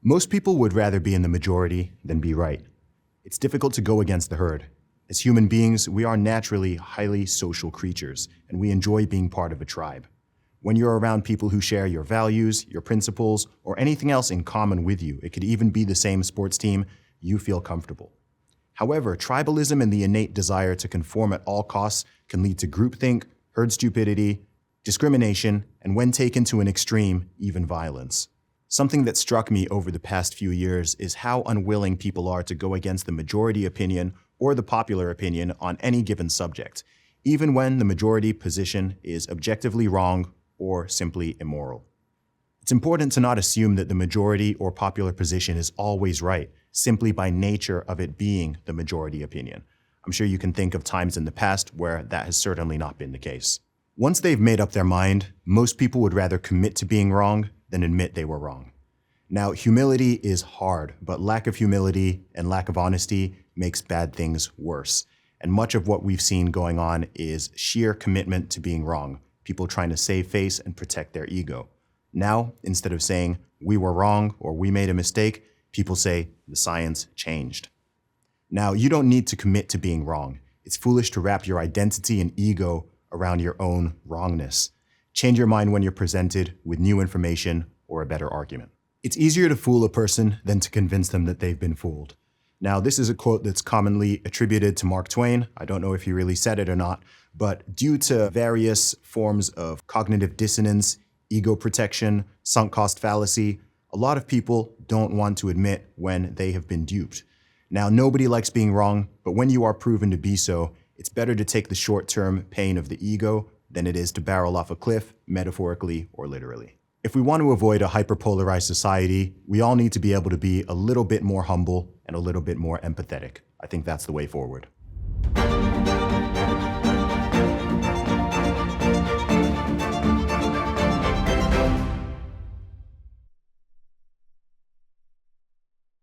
Most people would rather be in the majority than be right. It's difficult to go against the herd. As human beings, we are naturally highly social creatures, and we enjoy being part of a tribe. When you're around people who share your values, your principles, or anything else in common with you, it could even be the same sports team, you feel comfortable. However, tribalism and the innate desire to conform at all costs can lead to groupthink, herd stupidity, discrimination, and when taken to an extreme, even violence. Something that struck me over the past few years is how unwilling people are to go against the majority opinion or the popular opinion on any given subject, even when the majority position is objectively wrong or simply immoral. It's important to not assume that the majority or popular position is always right, simply by nature of it being the majority opinion. I'm sure you can think of times in the past where that has certainly not been the case. Once they've made up their mind, most people would rather commit to being wrong than admit they were wrong. Now, humility is hard, but lack of humility and lack of honesty makes bad things worse. And much of what we've seen going on is sheer commitment to being wrong, people trying to save face and protect their ego. Now, instead of saying, we were wrong or we made a mistake, people say, the science changed. Now, you don't need to commit to being wrong. It's foolish to wrap your identity and ego around your own wrongness. Change your mind when you're presented with new information or a better argument. It's easier to fool a person than to convince them that they've been fooled. Now, this is a quote that's commonly attributed to Mark Twain. I don't know if he really said it or not, but due to various forms of cognitive dissonance, ego protection, sunk cost fallacy, a lot of people don't want to admit when they have been duped. Now, nobody likes being wrong, but when you are proven to be so, it's better to take the short-term pain of the ego than it is to barrel off a cliff, metaphorically or literally. If we want to avoid a hyperpolarized society, we all need to be able to be a little bit more humble and a little bit more empathetic. I think that's the way forward.